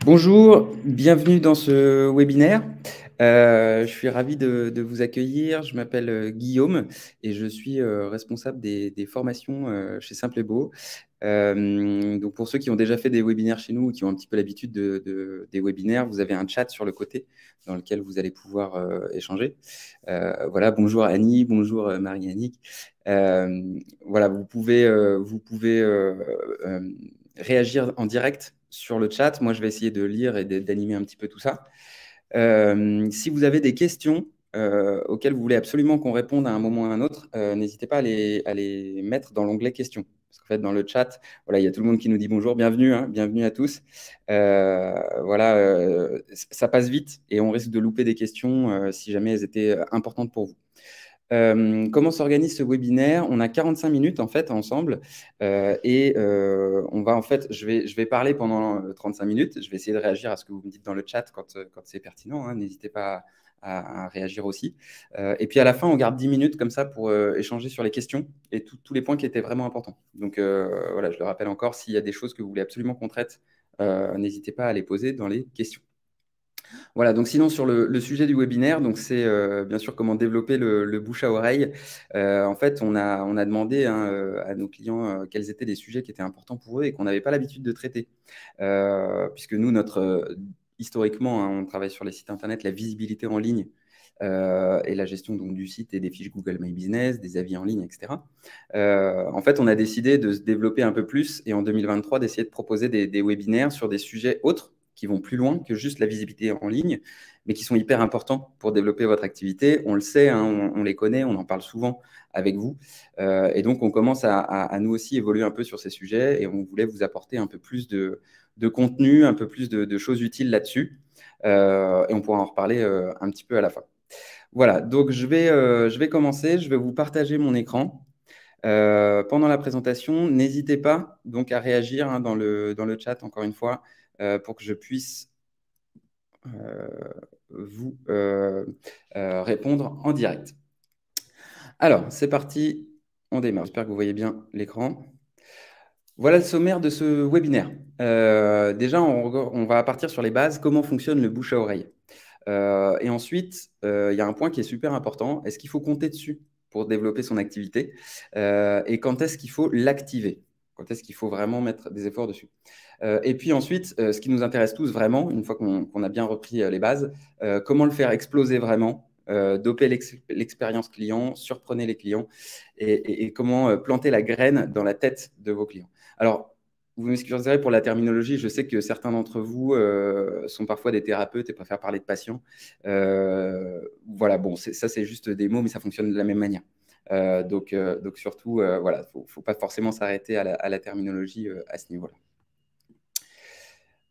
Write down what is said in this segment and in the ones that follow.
Bonjour, bienvenue dans ce webinaire. Je suis ravi de vous accueillir. Je m'appelle Guillaume et je suis responsable des formations chez Simple et Beau. Donc pour ceux qui ont déjà fait des webinaires chez nous ou qui ont un petit peu l'habitude des webinaires, vous avez un chat sur le côté dans lequel vous allez pouvoir échanger. Voilà, bonjour Annie, bonjour Marie-Annick. Voilà, vous pouvez réagir en direct sur le chat. Moi, je vais essayer de lire et d'animer un petit peu tout ça. Si vous avez des questions auxquelles vous voulez absolument qu'on réponde à un moment ou à un autre, n'hésitez pas à les mettre dans l'onglet questions. Parce qu'en fait, dans le chat, voilà, il y a tout le monde qui nous dit bonjour, bienvenue, hein, bienvenue à tous. Voilà, ça passe vite et on risque de louper des questions si jamais elles étaient importantes pour vous. Comment s'organise ce webinaire? On a 45 minutes en fait ensemble on va en fait, je vais parler pendant 35 minutes. Je vais essayer de réagir à ce que vous me dites dans le chat quand c'est pertinent, hein. N'hésitez pas à réagir aussi. Et puis à la fin, on garde 10 minutes comme ça pour échanger sur les questions et tous les points qui étaient vraiment importants. Donc voilà, je le rappelle encore, s'il y a des choses que vous voulez absolument qu'on traite, n'hésitez pas à les poser dans les questions. Voilà, donc sinon sur le sujet du webinaire, donc c'est bien sûr comment développer le bouche à oreille. En fait, on a demandé hein, à nos clients quels étaient les sujets qui étaient importants pour eux et qu'on n'avait pas l'habitude de traiter. Puisque nous, historiquement, hein, on travaille sur les sites internet, la visibilité en ligne et la gestion donc, du site et des fiches Google My Business, des avis en ligne, etc. En fait, on a décidé de se développer un peu plus et en 2023, d'essayer de proposer des webinaires sur des sujets autres qui vont plus loin que juste la visibilité en ligne, mais qui sont hyper importants pour développer votre activité. On le sait, hein, on les connaît, on en parle souvent avec vous. Et donc, on commence à nous aussi évoluer un peu sur ces sujets et on voulait vous apporter un peu plus de contenu, un peu plus de choses utiles là-dessus. Et on pourra en reparler un petit peu à la fin. Voilà, donc je vais commencer, je vais vous partager mon écran. Pendant la présentation, n'hésitez pas donc à réagir hein, dans le chat, encore une fois, pour que je puisse euh, vous répondre en direct. Alors, c'est parti, on démarre. J'espère que vous voyez bien l'écran. Voilà le sommaire de ce webinaire. Déjà, on va partir sur les bases, comment fonctionne le bouche à oreille. Et ensuite, il y a un point qui est super important. Est-ce qu'il faut compter dessus pour développer son activité? Et quand est-ce qu'il faut l'activer? Quand est-ce qu'il faut vraiment mettre des efforts dessus? Et puis ensuite, ce qui nous intéresse tous vraiment, une fois qu'on a bien repris les bases, comment le faire exploser vraiment, doper l'expérience client, surprenez les clients et comment planter la graine dans la tête de vos clients. Alors, vous m'excuserez pour la terminologie, je sais que certains d'entre vous sont parfois des thérapeutes et préfèrent parler de patients. Voilà, bon, ça c'est juste des mots, mais ça fonctionne de la même manière. Donc surtout, voilà, faut pas forcément s'arrêter à la terminologie à ce niveau-là.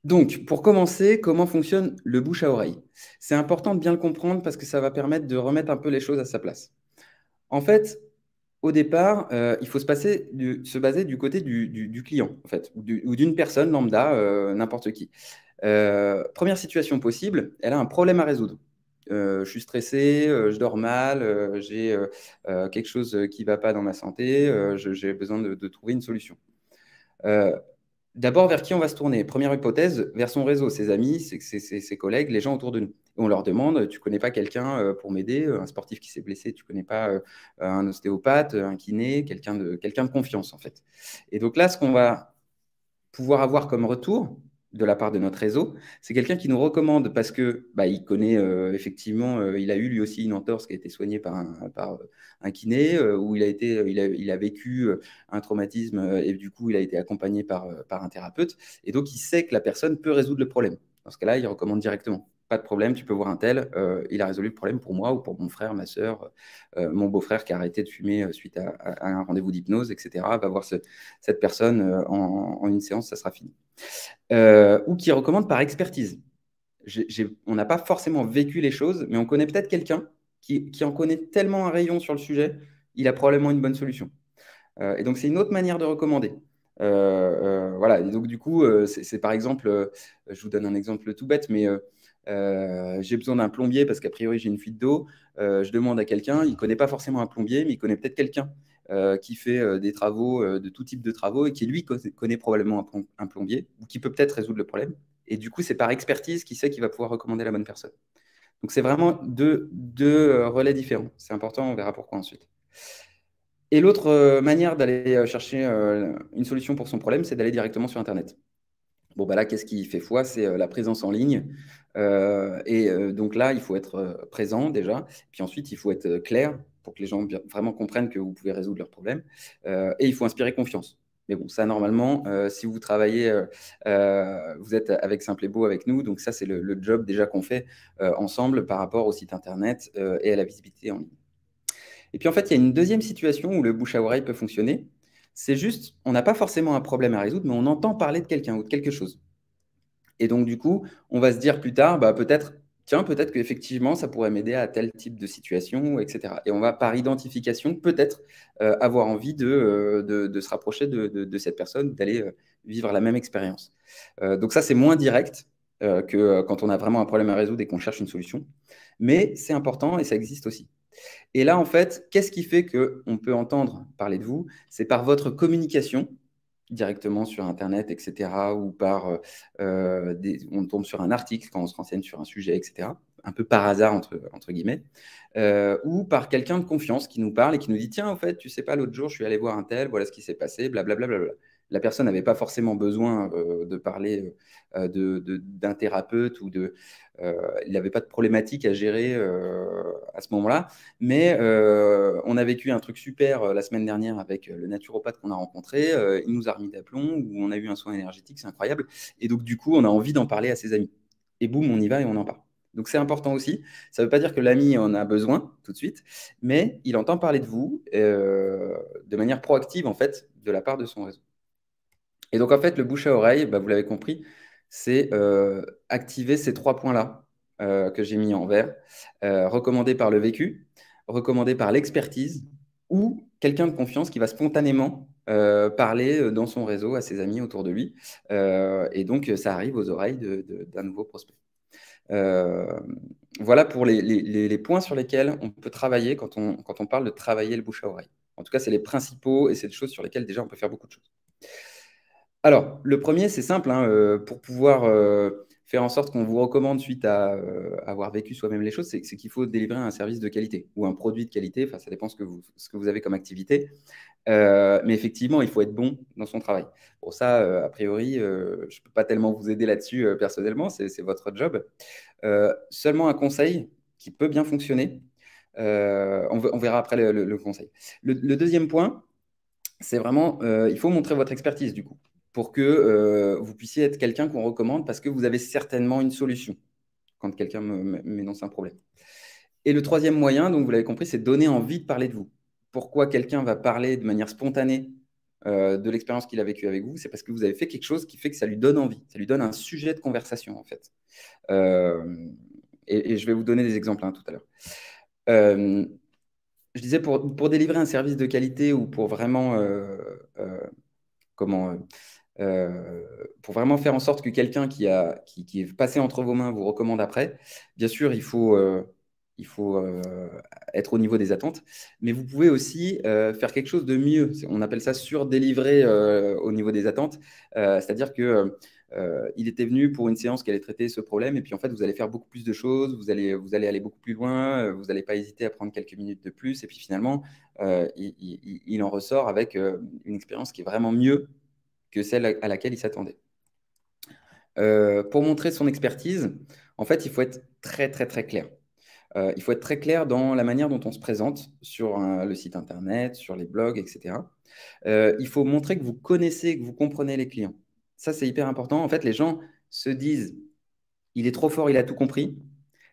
Donc, pour commencer, comment fonctionne le bouche à oreille? C'est important de bien le comprendre parce que ça va permettre de remettre un peu les choses à sa place. En fait, au départ, il faut se baser du côté du client, en fait, ou d'une personne lambda, n'importe qui. Première situation possible, elle a un problème à résoudre. Je suis stressé, je dors mal, j'ai quelque chose qui ne va pas dans ma santé, j'ai besoin de trouver une solution. D'abord, vers qui on va se tourner? Première hypothèse, vers son réseau, ses amis, ses collègues, les gens autour de nous. Et on leur demande, tu connais pas quelqu'un pour m'aider, un sportif qui s'est blessé, tu connais pas un ostéopathe, un kiné, quelqu'un de confiance en fait. Et donc là, ce qu'on va pouvoir avoir comme retour de la part de notre réseau, c'est quelqu'un qui nous recommande parce que bah, il connaît effectivement, il a eu lui aussi une entorse qui a été soignée par un kiné, où il a vécu un traumatisme et du coup il a été accompagné par un thérapeute. Et donc il sait que la personne peut résoudre le problème. Dans ce cas-là, il recommande directement. Pas de problème, tu peux voir un tel, il a résolu le problème pour moi ou pour mon frère, ma soeur, mon beau-frère qui a arrêté de fumer suite à un rendez-vous d'hypnose, etc. Va voir cette personne en une séance, ça sera fini. Ou qui recommande par expertise. On n'a pas forcément vécu les choses, mais on connaît peut-être quelqu'un qui en connaît tellement un rayon sur le sujet, il a probablement une bonne solution. Et donc, c'est une autre manière de recommander. Voilà, et donc du coup, c'est par exemple, je vous donne un exemple tout bête, mais j'ai besoin d'un plombier parce qu'a priori j'ai une fuite d'eau. Je demande à quelqu'un, il ne connaît pas forcément un plombier, mais il connaît peut-être quelqu'un qui fait des travaux, de tout type de travaux, et qui lui connaît probablement un plombier, ou qui peut peut-être résoudre le problème. Et du coup, c'est par expertise qu'il sait qu'il va pouvoir recommander la bonne personne. Donc, c'est vraiment deux relais différents. C'est important, on verra pourquoi ensuite. Et l'autre manière d'aller chercher une solution pour son problème, c'est d'aller directement sur Internet. Bon, bah là, qu'est-ce qui fait foi? C'est la présence en ligne. Donc là, il faut être présent déjà. Puis ensuite, il faut être clair pour que les gens vraiment comprennent que vous pouvez résoudre leurs problèmes. Et il faut inspirer confiance. Mais bon, ça, normalement, si vous travaillez, vous êtes avec Simple et Beau avec nous. Donc ça, c'est le job déjà qu'on fait ensemble par rapport au site Internet et à la visibilité en ligne. Et puis en fait, il y a une deuxième situation où le bouche à oreille peut fonctionner. C'est juste, on n'a pas forcément un problème à résoudre, mais on entend parler de quelqu'un ou de quelque chose. Et donc, du coup, on va se dire plus tard, bah, peut-être, tiens, peut-être qu'effectivement, ça pourrait m'aider à tel type de situation, etc. Et on va, par identification, peut-être avoir envie de se rapprocher de cette personne, d'aller vivre la même expérience. Donc ça, c'est moins direct que quand on a vraiment un problème à résoudre et qu'on cherche une solution. Mais c'est important et ça existe aussi. Et là, en fait, qu'est-ce qui fait qu'on peut entendre parler de vous? C'est par votre communication directement sur Internet, etc., ou on tombe sur un article quand on se renseigne sur un sujet, etc., un peu par hasard, entre guillemets, ou par quelqu'un de confiance qui nous parle et qui nous dit, tiens, en fait, tu sais pas, l'autre jour, je suis allé voir un tel, voilà ce qui s'est passé, blablabla. La personne n'avait pas forcément besoin de parler d'un thérapeute il n'avait pas de problématique à gérer à ce moment-là. Mais on a vécu un truc super la semaine dernière avec le naturopathe qu'on a rencontré. Il nous a remis d'aplomb, où on a eu un soin énergétique, c'est incroyable. Et donc, du coup, on a envie d'en parler à ses amis. Et boum, on y va et on en parle. Donc, c'est important aussi. Ça ne veut pas dire que l'ami en a besoin tout de suite, mais il entend parler de vous de manière proactive, en fait, de la part de son réseau. Et donc, en fait, le bouche à oreille, bah, vous l'avez compris, c'est activer ces trois points-là que j'ai mis en vert. Recommandé par le vécu, recommandé par l'expertise ou quelqu'un de confiance qui va spontanément parler dans son réseau à ses amis autour de lui. Et donc, ça arrive aux oreilles d'un nouveau prospect. Euh, voilà pour les points sur lesquels on peut travailler quand on parle de travailler le bouche à oreille. En tout cas, c'est les principaux et c'est des choses sur lesquelles déjà on peut faire beaucoup de choses. Alors, le premier, c'est simple, hein, pour pouvoir faire en sorte qu'on vous recommande suite à avoir vécu soi-même les choses, c'est qu'il faut délivrer un service de qualité ou un produit de qualité. Enfin, ça dépend ce que vous avez comme activité. Mais effectivement, il faut être bon dans son travail. Pour ça, a priori, je ne peux pas tellement vous aider là-dessus personnellement, c'est votre job. Seulement un conseil qui peut bien fonctionner. On verra après le conseil. Le deuxième point, c'est vraiment, il faut montrer votre expertise du coup, pour que vous puissiez être quelqu'un qu'on recommande parce que vous avez certainement une solution quand quelqu'un m'énonce un problème. Et le troisième moyen, donc vous l'avez compris, c'est donner envie de parler de vous. Pourquoi quelqu'un va parler de manière spontanée de l'expérience qu'il a vécue avec vous? C'est parce que vous avez fait quelque chose qui fait que ça lui donne envie, ça lui donne un sujet de conversation en fait. Euh, et je vais vous donner des exemples hein, tout à l'heure. Euh, je disais, pour délivrer un service de qualité ou pour vraiment comment, pour vraiment faire en sorte que quelqu'un qui est passé entre vos mains vous recommande après, bien sûr, il faut être au niveau des attentes, mais vous pouvez aussi faire quelque chose de mieux. On appelle ça surdélivrer au niveau des attentes, c'est-à-dire que il était venu pour une séance qui allait traiter ce problème, et puis en fait, vous allez faire beaucoup plus de choses, vous allez aller beaucoup plus loin, vous n'allez pas hésiter à prendre quelques minutes de plus, et puis finalement, il en ressort avec une expérience qui est vraiment mieux que celle à laquelle il s'attendait. Pour montrer son expertise, en fait, il faut être très, très, très clair. Il faut être très clair dans la manière dont on se présente sur le site internet, sur les blogs, etc. Il faut montrer que vous connaissez, que vous comprenez les clients. Ça, c'est hyper important. En fait, les gens se disent, il est trop fort, il a tout compris,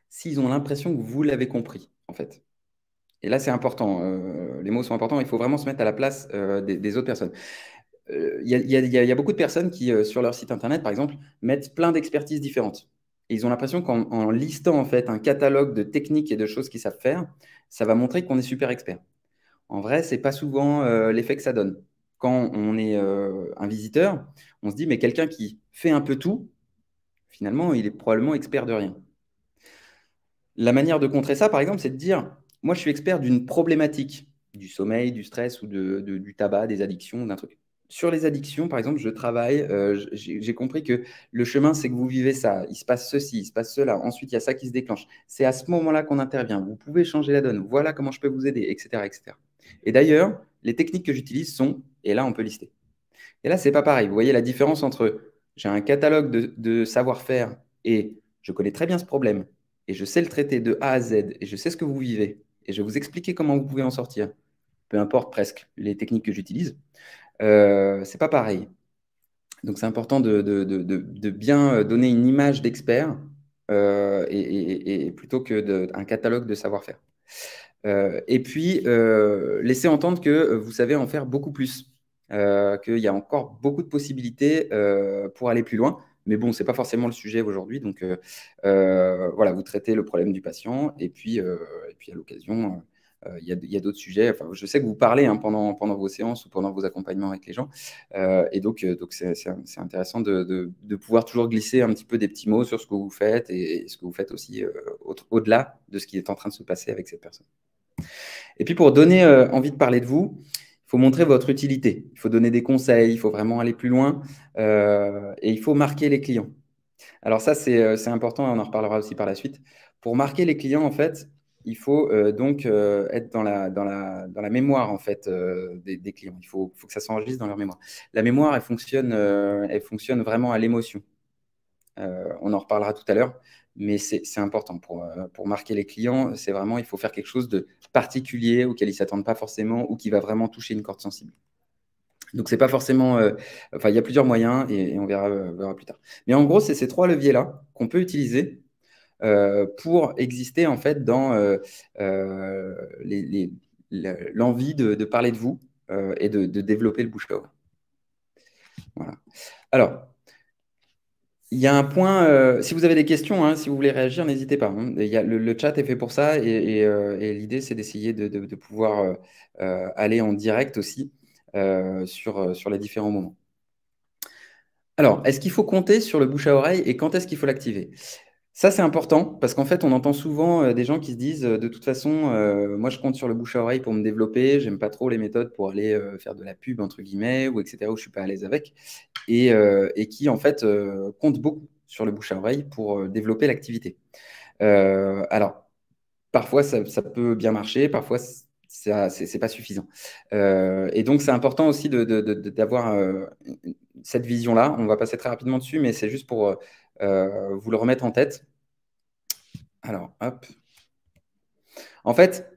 s'ils ont l'impression que vous l'avez compris, en fait. Et là, c'est important. Les mots sont importants. Il faut vraiment se mettre à la place des autres personnes. Il y a beaucoup de personnes qui, sur leur site internet, par exemple, mettent plein d'expertises différentes. Et ils ont l'impression qu'en listant en fait un catalogue de techniques et de choses qu'ils savent faire, ça va montrer qu'on est super expert. En vrai, c'est pas souvent l'effet que ça donne. Quand on est un visiteur, on se dit, mais quelqu'un qui fait un peu tout, finalement, il est probablement expert de rien. La manière de contrer ça, par exemple, c'est de dire, moi, je suis expert d'une problématique, du sommeil, du stress ou du tabac, des addictions, d'un truc. sur les addictions, par exemple, je travaille, j'ai compris que le chemin, c'est que vous vivez ça, il se passe ceci, il se passe cela, ensuite il y a ça qui se déclenche. C'est à ce moment-là qu'on intervient. Vous pouvez changer la donne. Voilà comment je peux vous aider, etc., etc. Et d'ailleurs, les techniques que j'utilise sont, et là, on peut lister. Et là, c'est pas pareil. Vous voyez la différence entre j'ai un catalogue de savoir-faire et je connais très bien ce problème et je sais le traiter de A à Z et je sais ce que vous vivez et je vais vous expliquer comment vous pouvez en sortir, peu importe presque les techniques que j'utilise. C'est pas pareil. Donc, c'est important de bien donner une image d'expert et plutôt que un catalogue de savoir-faire. Et puis, laisser entendre que vous savez en faire beaucoup plus, qu'il y a encore beaucoup de possibilités pour aller plus loin. Mais bon, ce n'est pas forcément le sujet aujourd'hui. Donc, voilà, vous traitez le problème du patient. Et puis à l'occasion, il y a d'autres sujets. Enfin, je sais que vous parlez hein, pendant vos séances ou pendant vos accompagnements avec les gens. Et donc c'est intéressant de pouvoir toujours glisser un petit peu des petits mots sur ce que vous faites et ce que vous faites aussi au-delà de ce qui est en train de se passer avec cette personne. Et puis pour donner envie de parler de vous, il faut montrer votre utilité. Il faut donner des conseils, il faut vraiment aller plus loin et il faut marquer les clients. Alors ça, c'est important, on en reparlera aussi par la suite. Pour marquer les clients, en fait, il faut donc être dans la mémoire en fait, des clients. Il faut que ça s'enregistre dans leur mémoire. La mémoire, elle fonctionne vraiment à l'émotion. On en reparlera tout à l'heure, mais c'est important pour marquer les clients. C'est vraiment, il faut faire quelque chose de particulier auquel ils ne s'attendent pas forcément ou qui va vraiment toucher une corde sensible. Donc, c'est pas forcément. Enfin, il y a plusieurs moyens et on verra plus tard. Mais en gros, c'est ces trois leviers-là qu'on peut utiliser pour exister en fait dans l'envie de parler de vous et de développer le bouche à oreille. Voilà. Alors, il y a un point, si vous avez des questions, hein, si vous voulez réagir, n'hésitez pas. Hein. Le chat est fait pour ça et l'idée, c'est d'essayer de pouvoir aller en direct aussi sur les différents moments. Alors, est-ce qu'il faut compter sur le bouche à oreille et quand est-ce qu'il faut l'activer? Ça, c'est important parce qu'en fait, on entend souvent des gens qui se disent de toute façon, moi, je compte sur le bouche à oreille pour me développer. J'aime pas trop les méthodes pour aller faire de la pub, entre guillemets, ou etc., où je suis pas à l'aise avec. Et qui, en fait, comptent beaucoup sur le bouche à oreille pour développer l'activité. Alors, parfois, ça peut bien marcher, parfois, c'est pas suffisant. Et donc, c'est important aussi d'avoir cette vision-là. On va passer très rapidement dessus, mais c'est juste pour vous le remettre en tête. Alors, hop. En fait,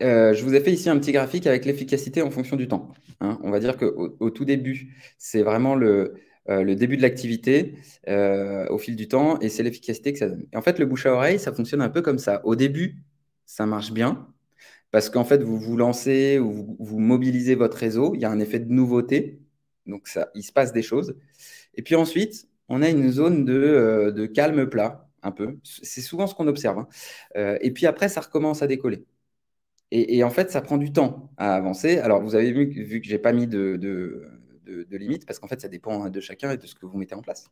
je vous ai fait ici un petit graphique avec l'efficacité en fonction du temps. Hein. On va dire qu'au tout début, c'est vraiment le début de l'activité au fil du temps et c'est l'efficacité que ça donne. Et en fait, le bouche à oreille, ça fonctionne un peu comme ça. Au début, ça marche bien parce qu'en fait, vous vous lancez ou vous mobilisez votre réseau. Il y a un effet de nouveauté. Donc, il se passe des choses. Et puis ensuite, on a une zone de calme plat, un peu. C'est souvent ce qu'on observe. Hein. Et puis après, ça recommence à décoller. Et en fait, ça prend du temps à avancer. Alors, vous avez vu que je n'ai pas mis de limite, parce qu'en fait, ça dépend hein, de chacun et de ce que vous mettez en place.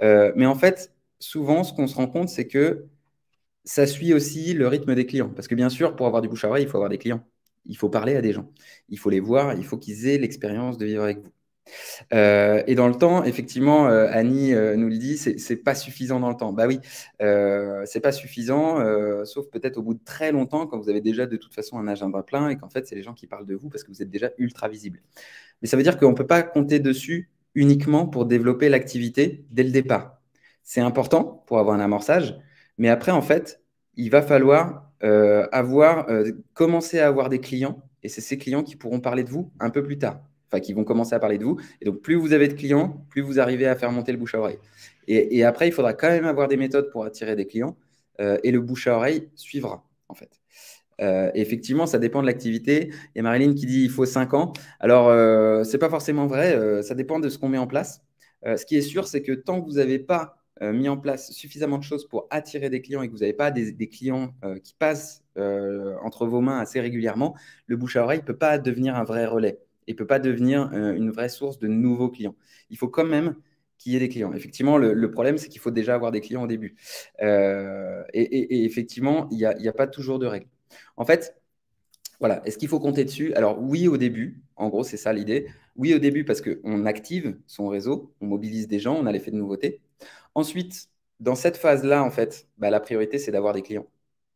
Mais en fait, souvent, ce qu'on se rend compte, c'est que ça suit aussi le rythme des clients. Parce que bien sûr, pour avoir du bouche à oreille, il faut avoir des clients. Il faut parler à des gens. Il faut les voir. Il faut qu'ils aient l'expérience de vivre avec vous. Et dans le temps, effectivement, Annie nous le dit, c'est pas suffisant dans le temps. Bah oui, c'est pas suffisant, sauf peut-être au bout de très longtemps, quand vous avez déjà de toute façon un agenda plein et qu'en fait, c'est les gens qui parlent de vous parce que vous êtes déjà ultra visible. Mais ça veut dire qu'on ne peut pas compter dessus uniquement pour développer l'activité dès le départ. C'est important pour avoir un amorçage, mais après, en fait, il va falloir commencer à avoir des clients et c'est ces clients qui pourront parler de vous un peu plus tard. Enfin, qui vont commencer à parler de vous. Et donc, plus vous avez de clients, plus vous arrivez à faire monter le bouche à oreille. Et après, il faudra quand même avoir des méthodes pour attirer des clients et le bouche à oreille suivra, en fait. Effectivement, ça dépend de l'activité. Il y a Marilyn qui dit il faut 5 ans. Alors, ce n'est pas forcément vrai. Ça dépend de ce qu'on met en place. Ce qui est sûr, c'est que tant que vous n'avez pas mis en place suffisamment de choses pour attirer des clients et que vous n'avez pas des clients qui passent entre vos mains assez régulièrement, le bouche à oreille ne peut pas devenir un vrai relais et ne peut pas devenir une vraie source de nouveaux clients. Il faut quand même qu'il y ait des clients. Effectivement, le problème, c'est qu'il faut déjà avoir des clients au début. Et effectivement, il n'y a pas toujours de règles. En fait, voilà, est-ce qu'il faut compter dessus? Alors oui, au début, En gros, c'est ça l'idée. Oui, au début, parce qu'on active son réseau, on mobilise des gens, on a l'effet de nouveauté. Ensuite, dans cette phase-là, en fait, bah, la priorité, c'est d'avoir des clients.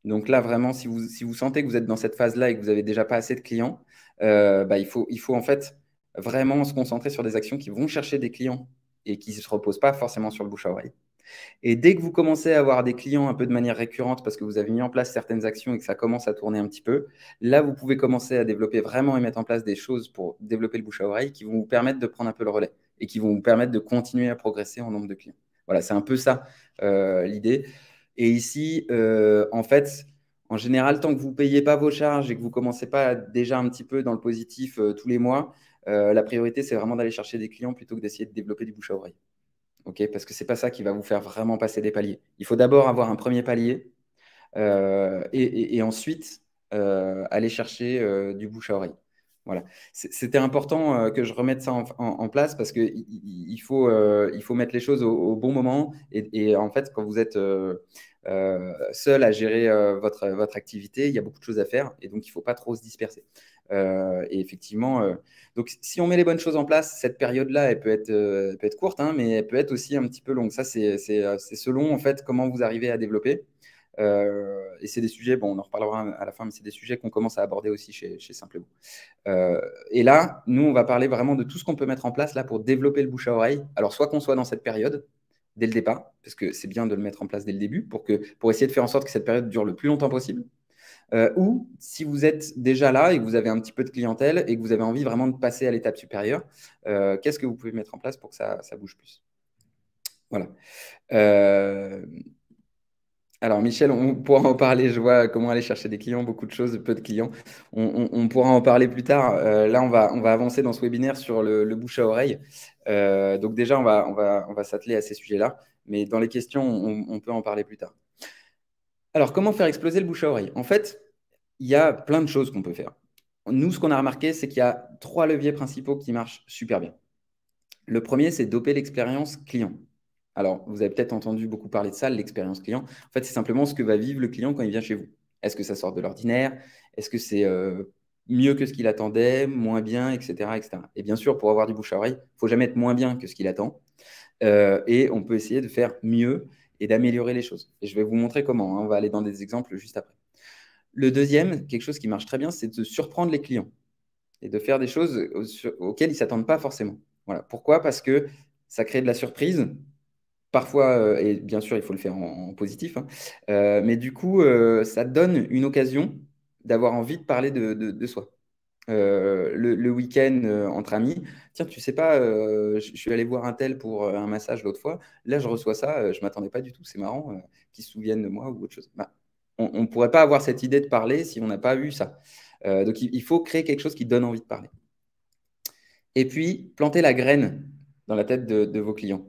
Donc là, vraiment, si vous sentez que vous êtes dans cette phase-là et que vous n'avez déjà pas assez de clients, bah, il faut en fait vraiment se concentrer sur des actions qui vont chercher des clients et qui ne se reposent pas forcément sur le bouche à oreille. Et dès que vous commencez à avoir des clients un peu de manière récurrente parce que vous avez mis en place certaines actions et que ça commence à tourner un petit peu, là, vous pouvez commencer à développer vraiment et mettre en place des choses pour développer le bouche à oreille qui vont vous permettre de prendre un peu le relais et qui vont vous permettre de continuer à progresser en nombre de clients. Voilà, c'est un peu ça l'idée. Et ici, en fait, en général, tant que vous ne payez pas vos charges et que vous ne commencez pas déjà un petit peu dans le positif tous les mois, la priorité, c'est vraiment d'aller chercher des clients plutôt que d'essayer de développer du bouche à oreille. Okay, parce que ce n'est pas ça qui va vous faire vraiment passer des paliers. Il faut d'abord avoir un premier palier et ensuite aller chercher du bouche à oreille. Voilà. C'était important que je remette ça en place parce qu'il faut mettre les choses au bon moment. Et en fait, quand vous êtes seul à gérer votre activité, il y a beaucoup de choses à faire et donc il ne faut pas trop se disperser. Et effectivement, donc si on met les bonnes choses en place, cette période-là, elle peut être courte, hein, mais elle peut être aussi un petit peu longue. Ça, c'est selon en fait comment vous arrivez à développer. Et c'est des sujets, bon, on en reparlera à la fin, mais c'est des sujets qu'on commence à aborder aussi chez Simplebo. Et là, nous, on va parler vraiment de tout ce qu'on peut mettre en place là pour développer le bouche à oreille. Alors, soit qu'on soit dans cette période dès le départ, parce que c'est bien de le mettre en place dès le début pour essayer de faire en sorte que cette période dure le plus longtemps possible. Ou si vous êtes déjà là et que vous avez un petit peu de clientèle et que vous avez envie vraiment de passer à l'étape supérieure, qu'est-ce que vous pouvez mettre en place pour que ça bouge plus? Voilà. Alors, Michel, on pourra en parler. Je vois comment aller chercher des clients, beaucoup de choses, peu de clients. On pourra en parler plus tard. Là, on va avancer dans ce webinaire sur le bouche à oreille. Donc, déjà, on va s'atteler à ces sujets-là. Mais dans les questions, on peut en parler plus tard. Alors, comment faire exploser le bouche à oreille? En fait, il y a plein de choses qu'on peut faire. Nous, ce qu'on a remarqué, c'est qu'il y a 3 leviers principaux qui marchent super bien. Le premier, c'est doper l'expérience client. Alors, vous avez peut-être entendu beaucoup parler de ça, l'expérience client. En fait, c'est simplement ce que va vivre le client quand il vient chez vous. Est-ce que ça sort de l'ordinaire? Est-ce que c'est mieux que ce qu'il attendait, moins bien, etc., etc. Et bien sûr, pour avoir du bouche à oreille, il ne faut jamais être moins bien que ce qu'il attend. Et on peut essayer de faire mieux et d'améliorer les choses. Et je vais vous montrer comment, hein. On va aller dans des exemples juste après. Le deuxième, quelque chose qui marche très bien, c'est de surprendre les clients et de faire des choses auxquelles ils ne s'attendent pas forcément. Voilà. Pourquoi? Parce que ça crée de la surprise. Parfois, et bien sûr, il faut le faire en positif, hein, mais du coup, ça donne une occasion d'avoir envie de parler de soi. Le week-end entre amis, tiens, tu sais pas, je suis allé voir un tel pour un massage l'autre fois. Là, je reçois ça, je ne m'attendais pas du tout. C'est marrant qu'ils se souviennent de moi ou autre chose. Bah, on ne pourrait pas avoir cette idée de parler si on n'a pas eu ça. Donc, il faut créer quelque chose qui donne envie de parler. Et puis, planter la graine dans la tête de vos clients.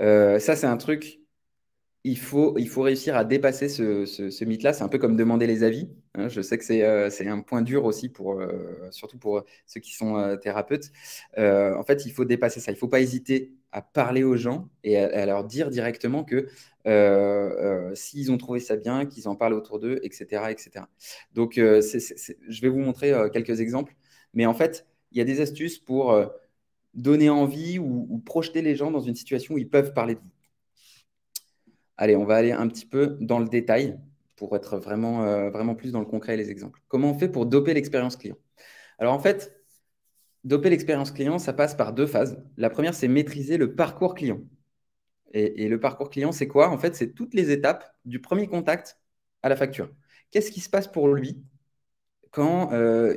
Ça, c'est un truc, il faut réussir à dépasser ce mythe-là. C'est un peu comme demander les avis, hein. Je sais que c'est un point dur aussi, surtout pour ceux qui sont thérapeutes. En fait, il faut dépasser ça. Il ne faut pas hésiter à parler aux gens et à leur dire directement que s'ils ont trouvé ça bien, qu'ils en parlent autour d'eux, etc., etc. Donc, je vais vous montrer quelques exemples. Mais en fait, il y a des astuces pour donner envie ou projeter les gens dans une situation où ils peuvent parler de vous. Allez, on va aller un petit peu dans le détail pour être vraiment plus dans le concret et les exemples. Comment on fait pour doper l'expérience client? Alors en fait, doper l'expérience client, ça passe par 2 phases. La première, c'est maîtriser le parcours client. Et le parcours client, c'est quoi? En fait, c'est toutes les étapes du premier contact à la facture. Qu'est-ce qui se passe pour lui quand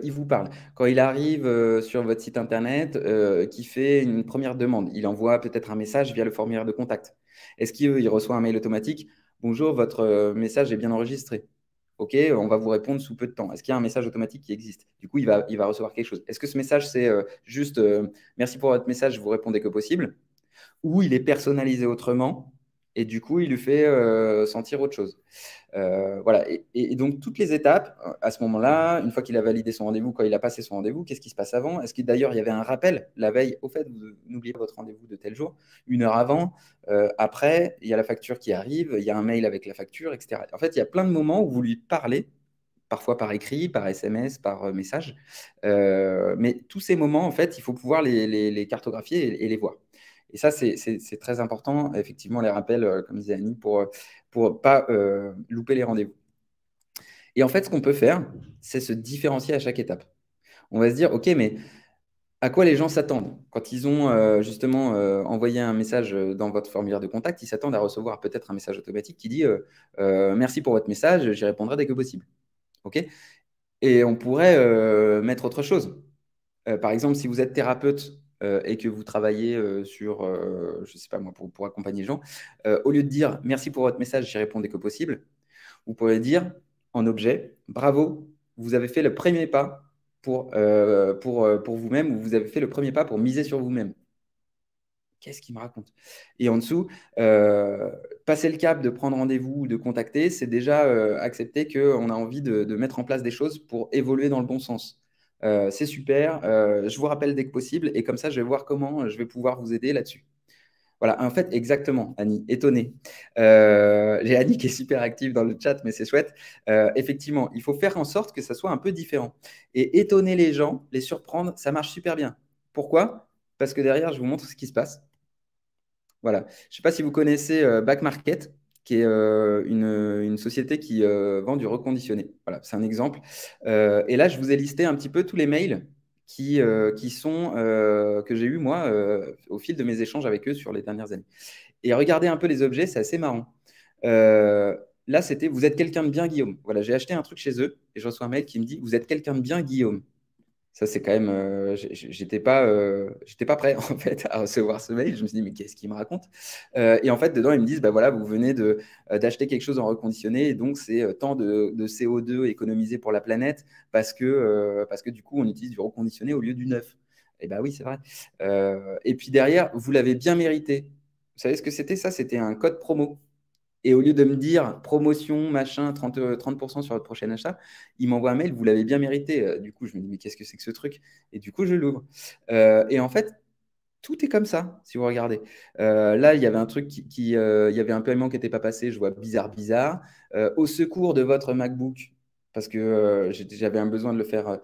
il vous parle? Quand il arrive sur votre site internet, qu'il fait une première demande, il envoie peut-être un message via le formulaire de contact. Est-ce qu'il reçoit un mail automatique? Bonjour, votre message est bien enregistré. OK, on va vous répondre sous peu de temps. Est-ce qu'il y a un message automatique qui existe? Du coup, il va recevoir quelque chose. Est-ce que ce message, c'est juste merci pour votre message, vous répondez que possible? Ou il est personnalisé autrement et du coup, il lui fait sentir autre chose. Voilà. Et donc, toutes les étapes, à ce moment-là, une fois qu'il a validé son rendez-vous, quand il a passé son rendez-vous, qu'est-ce qui se passe avant? Est-ce que d'ailleurs, il y avait un rappel la veille? Au fait, vous n'oubliez pas votre rendez-vous de tel jour, 1 heure avant. Après, il y a la facture qui arrive, il y a un mail avec la facture, etc. En fait, il y a plein de moments où vous lui parlez parfois par écrit, par SMS, par message. Mais tous ces moments, en fait, il faut pouvoir les cartographier et les voir. Et ça, c'est très important, effectivement, les rappels, comme disait Annie, pour pas louper les rendez-vous. Et en fait, ce qu'on peut faire, c'est se différencier à chaque étape. On va se dire, OK, mais à quoi les gens s'attendent? Quand ils ont justement envoyé un message dans votre formulaire de contact, ils s'attendent à recevoir peut-être un message automatique qui dit merci pour votre message, j'y répondrai dès que possible. OK? Et on pourrait mettre autre chose. Par exemple, si vous êtes thérapeute et que vous travaillez sur, je ne sais pas moi, pour accompagner les gens, au lieu de dire merci pour votre message, j'y réponds dès que possible, vous pourrez dire en objet, bravo, vous avez fait le premier pas pour vous-même, ou vous avez fait le premier pas pour miser sur vous-même. Qu'est-ce qu'il me raconte? Et en dessous, passer le cap de prendre rendez-vous ou de contacter, c'est déjà accepter qu'on a envie de mettre en place des choses pour évoluer dans le bon sens. C'est super, je vous rappelle dès que possible, et comme ça, je vais voir comment je vais pouvoir vous aider là-dessus. Voilà, en fait, exactement, Annie, étonné. J'ai Annie qui est super active dans le chat, mais c'est chouette. Effectivement, il faut faire en sorte que ça soit un peu différent. Et étonner les gens, les surprendre, ça marche super bien. Pourquoi? Parce que derrière, je vous montre ce qui se passe. Voilà. Je ne sais pas si vous connaissez Back Market, qui est une société qui vend du reconditionné. Voilà, c'est un exemple. Et là, je vous ai listé un petit peu tous les mails que j'ai eus, moi, au fil de mes échanges avec eux sur les dernières années. Et regardez un peu les objets, c'est assez marrant. Euh, Là, c'était vous êtes quelqu'un de bien, Guillaume. Voilà, j'ai acheté un truc chez eux et je reçois un mail qui me dit vous êtes quelqu'un de bien, Guillaume. Ça, c'est quand même. J'étais pas prêt, en fait, à recevoir ce mail. Je me suis dit, mais qu'est-ce qu'il me raconte? Et en fait, dedans, ils me disent, bah voilà, vous venez d'acheter quelque chose en reconditionné, et donc c'est tant de CO2 économisé pour la planète parce que du coup, on utilise du reconditionné au lieu du neuf. Et bah oui, c'est vrai. Et puis derrière, vous l'avez bien mérité. Vous savez ce que c'était ça? C'était un code promo. Et au lieu de me dire promotion, machin, 30% sur votre prochain achat, il m'envoie un mail, vous l'avez bien mérité. Du coup, je me dis, mais qu'est-ce que c'est que ce truc? Et du coup, je l'ouvre. Et en fait, tout est comme ça, si vous regardez. Là, il y avait un truc il y avait un paiement qui n'était pas passé, je vois bizarre, bizarre. Au secours de votre MacBook, parce que j'avais un besoin de le faire.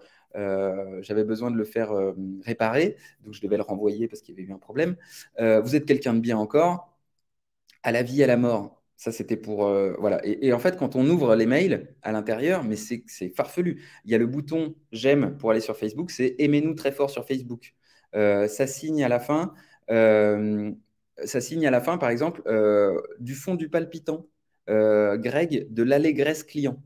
J'avais besoin de le faire réparer, donc je devais le renvoyer parce qu'il y avait eu un problème. Vous êtes quelqu'un de bien encore, à la vie, à la mort. Ça, c'était pour. Voilà. Et en fait, quand on ouvre les mails à l'intérieur, mais c'est farfelu. Il y a le bouton j'aime pour aller sur Facebook, c'est aimez-nous très fort sur Facebook. Ça signe à la fin. euh, Ça signe à la fin, par exemple, du fond du palpitant, Greg de l'allégresse client.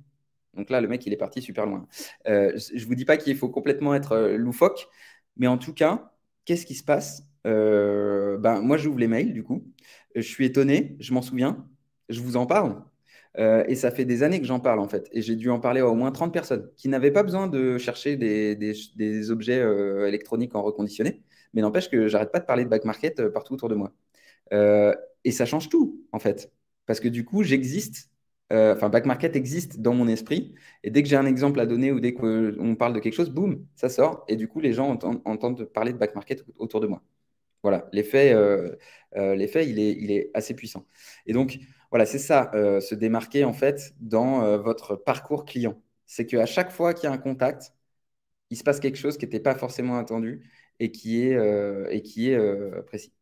Donc là, le mec, il est parti super loin. Je ne vous dis pas qu'il faut complètement être loufoque, mais en tout cas, qu'est-ce qui se passe? Ben, moi, j'ouvre les mails, du coup. Je suis étonné, je m'en souviens, je vous en parle. Et ça fait des années que j'en parle, en fait. Et j'ai dû en parler à au moins 30 personnes qui n'avaient pas besoin de chercher des objets électroniques en reconditionné. Mais n'empêche que j'arrête pas de parler de back market partout autour de moi. Euh, et ça change tout, en fait. Parce que du coup, j'existe, enfin, Back Market existe dans mon esprit. Et dès que j'ai un exemple à donner ou dès qu'on parle de quelque chose, boum, ça sort. Et du coup, les gens entendent parler de Back Market autour de moi. Voilà, l'effet, il est assez puissant. Et donc, voilà, c'est ça, se démarquer, en fait, dans votre parcours client. C'est qu'à chaque fois qu'il y a un contact, il se passe quelque chose qui n'était pas forcément attendu et qui est précis.